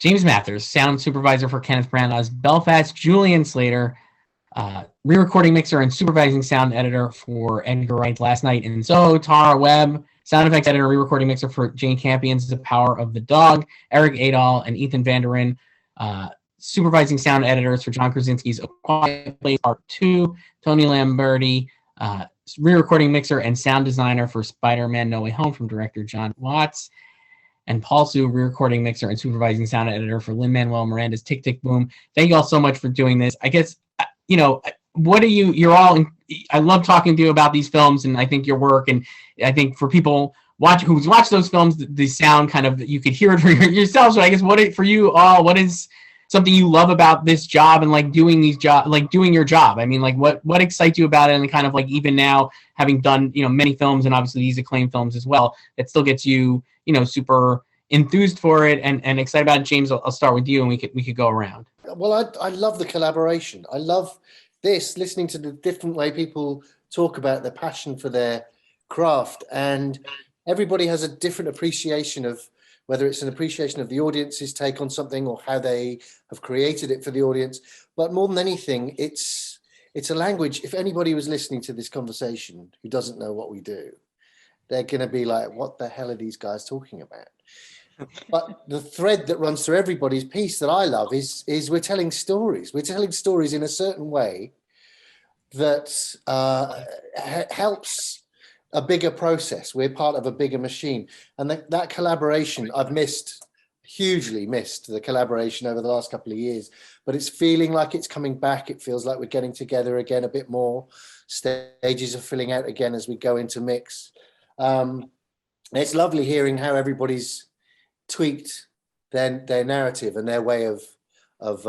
James Mathers, sound supervisor for Kenneth Branagh's Belfast. Julian Slater, re-recording mixer and supervising sound editor for Edgar Wright's Last Night in Soho. Tara Webb, sound effects editor, re-recording mixer for Jane Campion's The Power of the Dog. Erik Aadahl and Ethan Vanderin, supervising sound editors for John Krasinski's A Quiet Place Part 2. Tony Lamberti, re-recording mixer and sound designer for Spider-Man No Way Home from director John Watts. And Paul Su, re-recording mixer and supervising sound editor for Lin-Manuel Miranda's Tick, Tick, Boom. Thank you all so much for doing this. I guess, what are you're all, I love talking to you about these films, and I think your work, and I think for people who's watched those films, the sound kind of, you could hear it for yourselves. So I guess for you all, what is something you love about this job and like doing doing your job? I mean, like what excites you about it, and kind of like even now having done, many films and obviously these acclaimed films as well, it still gets you, super enthused for it and excited about it. James, I'll start with you, and we could go around. Well, I love the collaboration. I love this, listening to the different way people talk about their passion for their craft, and everybody has a different appreciation of, whether it's an appreciation of the audience's take on something or how they have created it for the audience. But more than anything, it's a language. If anybody was listening to this conversation who doesn't know what we do, they're going to be like, what the hell are these guys talking about? But the thread that runs through everybody's piece that I love is we're telling stories. We're telling stories in a certain way that helps a bigger process. We're part of a bigger machine. And that collaboration, I've hugely missed the collaboration over the last couple of years, but it's feeling like it's coming back. It feels like we're getting together again a bit more. Stages are filling out again as we go into mix. It's lovely hearing how everybody's tweaked their narrative and their way of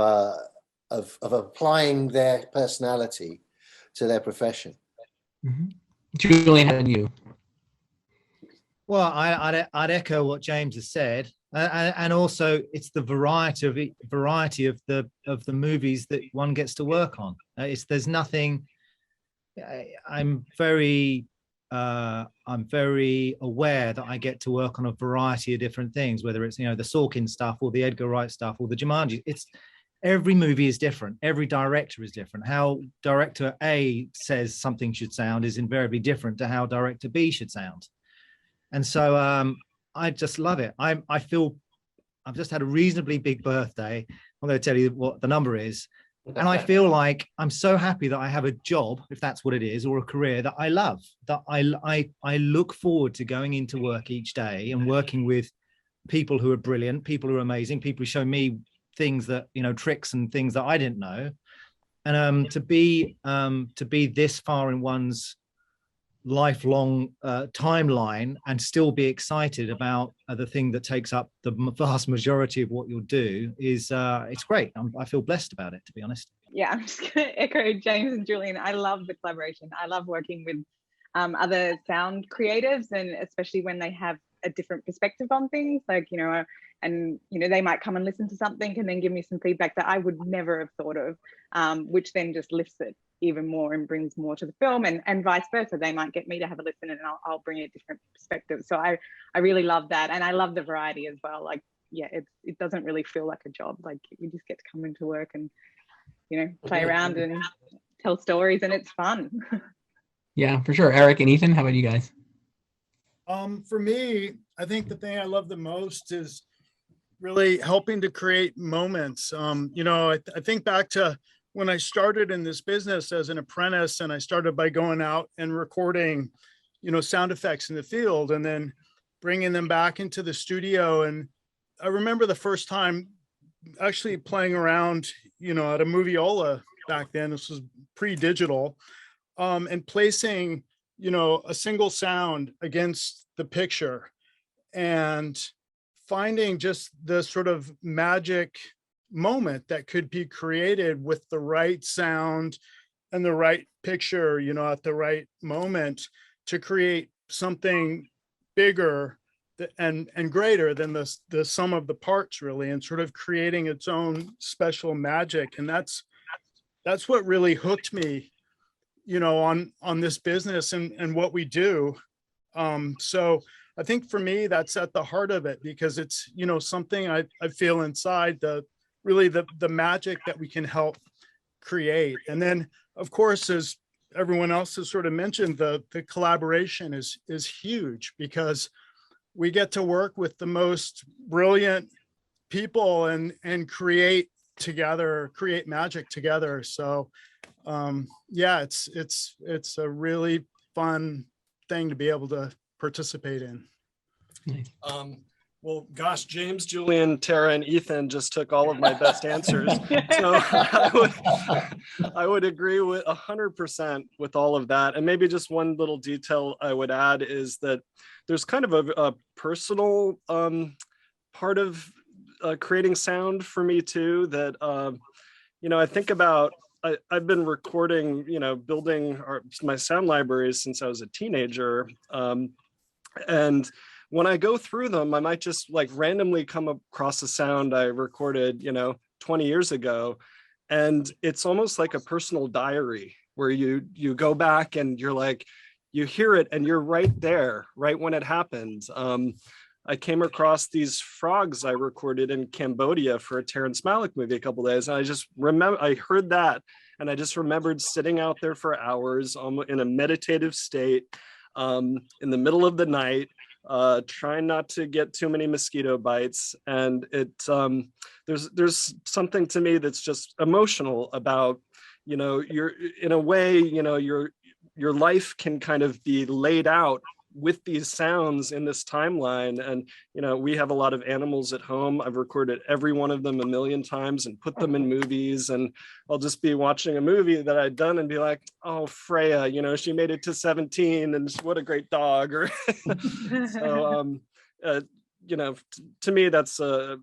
applying their personality to their profession. Mm-hmm. Julian, how about you? Well, I'd echo what James has said, and also it's the variety of the movies that one gets to work on. There's nothing. I'm very aware that I get to work on a variety of different things, whether it's the Sorkin stuff or the Edgar Wright stuff or the Jumanji. Every movie is different. Every director is different. How director A says something should sound is invariably different to how director B should sound. And so I just love it. I feel I've just had a reasonably big birthday. I'm going to tell you what the number is. And I feel like I'm so happy that I have a job, if that's what it is, or a career that I love, that I look forward to going into work each day and working with people who are brilliant, people who are amazing, people who show me things that, tricks and things that I didn't know. And to be this far in one's lifelong timeline and still be excited about the thing that takes up the vast majority of what you'll do is it's great. I feel blessed about it, to be honest. Yeah, I'm just going to echo James and Julian. I love the collaboration. I love working with other sound creatives, and especially when they have a different perspective on things, like, they might come and listen to something and then give me some feedback that I would never have thought of, which then just lifts it even more and brings more to the film, and vice versa. They might get me to have a listen, and I'll bring a different perspective. So I really love that, and I love the variety as well. Like, yeah, it doesn't really feel like a job. Like, you just get to come into work and play around and tell stories, and it's fun. Yeah, for sure. Erik and Ethan, how about you guys? For me, I think the thing I love the most is really helping to create moments. I think back to when I started in this business as an apprentice, and I started by going out and recording, sound effects in the field and then bringing them back into the studio. And I remember the first time actually playing around, at a Moviola back then. This was pre-digital, and placing, a single sound against the picture and finding just the sort of magic moment that could be created with the right sound and the right picture, at the right moment to create something bigger and greater than the sum of the parts, really, and sort of creating its own special magic. And that's what really hooked me, on this business and what we do. So I think for me, that's at the heart of it, because it's, you know, something I feel inside, really the magic that we can help create. And then, of course, as everyone else has sort of mentioned, the collaboration is huge, because we get to work with the most brilliant people and create together, create magic together. So yeah, it's a really fun thing to be able to participate in. Well, gosh, James, Julian, Tara, and Ethan just took all of my best answers. So I would agree with 100% with all of that. And maybe just one little detail I would add is that there's kind of a personal part of creating sound for me too, that, you know, I think about, I've been recording, you know, building my sound libraries since I was a teenager. And when I go through them, I might just like randomly come across a sound I recorded, you know, 20 years ago. And it's almost like a personal diary where you go back and you're like, you hear it and you're right there, right when it happened. I came across these frogs I recorded in Cambodia for a Terrence Malick movie a couple of days. And I just remember, I heard that and I just remembered sitting out there for hours in a meditative state in the middle of the night, trying not to get too many mosquito bites. And there's something to me that's just emotional about, you know, you're in a way, you know, your life can kind of be laid out with these sounds in this timeline. And, you know, we have a lot of animals at home. I've recorded every one of them a million times and put them in movies. And I'll just be watching a movie that I'd done and be like, oh, Freya, you know, she made it to 17 and what a great dog. Or so, you know, to me, that's a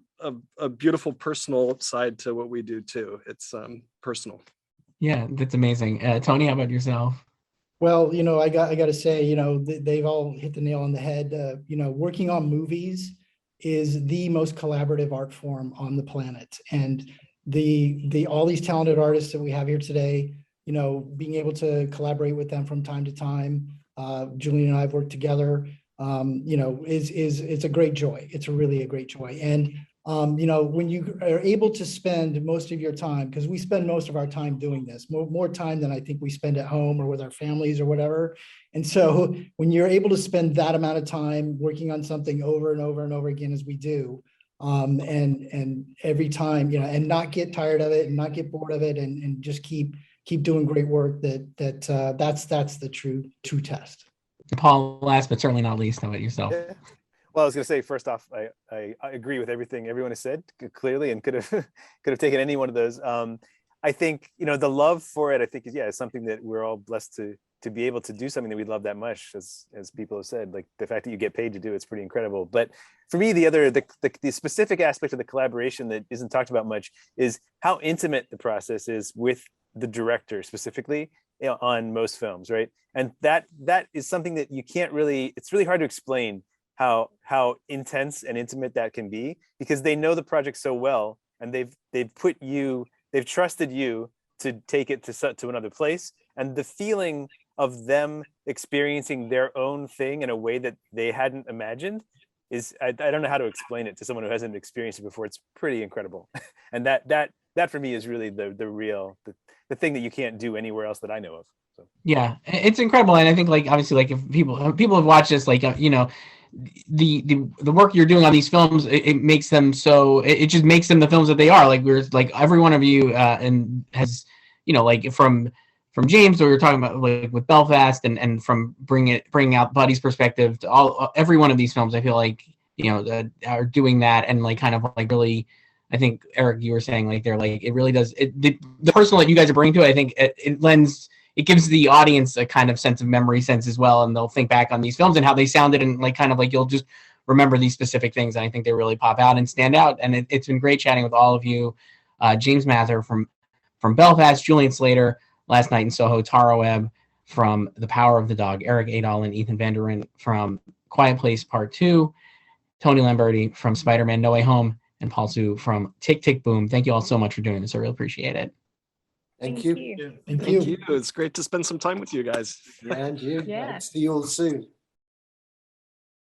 beautiful personal side to what we do too. It's personal. Yeah, that's amazing. Tony, how about yourself? Well, you know, I got to say, you know, they've all hit the nail on the head. You know, working on movies is the most collaborative art form on the planet, and all these talented artists that we have here today, you know, being able to collaborate with them from time to time. Julian and I have worked together. You know, it's a great joy. It's really a great joy, and you know, when you are able to spend most of your time, because we spend most of our time doing this, more time than I think we spend at home or with our families or whatever. And so when you're able to spend that amount of time working on something over and over and over again, as we do, and every time, you know, and not get tired of it and not get bored of it, and just keep doing great work, that's the true test. Paul, last but certainly not least, how about yourself? Yeah. Well, I was going to say, first off, I agree with everything everyone has said clearly, and could have taken any one of those. I think, you know, the love for it, I think, is something that we're all blessed to be able to do something that we love that much, as people have said. Like the fact that you get paid to do it's pretty incredible. But for me, the specific aspect of the collaboration that isn't talked about much is how intimate the process is with the director specifically, you know, on most films, right? And that is something that you can't really, it's really hard to explain how intense and intimate that can be, because they know the project so well, and they've trusted you to take it to another place, and the feeling of them experiencing their own thing in a way that they hadn't imagined is, I don't know how to explain it to someone who hasn't experienced it before. It's pretty incredible. And that for me is really the thing that you can't do anywhere else that I know of. So. Yeah, it's incredible. And I think, like, obviously, like, if people have watched this, like, you know, the work you're doing on these films, it makes them so, it just makes them the films that they are. Like, we're like, every one of you and has, you know, like from James, that we were talking about, like with Belfast, and from bringing out Buddy's perspective to every one of these films, I feel like, you know, are doing that, and like kind of like really, I think, Erik, you were saying, like, they're like, it really does, the personal that you guys are bringing to it, I think it gives the audience a kind of sense of memory sense as well, and they'll think back on these films and how they sounded, and like kind of like you'll just remember these specific things, and I think they really pop out and stand out. And it's been great chatting with all of you. James Mather from Belfast, Julian Slater, Last Night in Soho, Tara Webb from The Power of the Dog, Erik Aadahl and Ethan Van Der Ren from Quiet Place Part 2, Tony Lamberti from Spider-Man No Way Home, and Paul Su from Tick Tick Boom. Thank you all so much for doing this. I really appreciate it. Thank you. Thank you. It's great to spend some time with you guys. Yeah, and you. Yeah. See you all soon.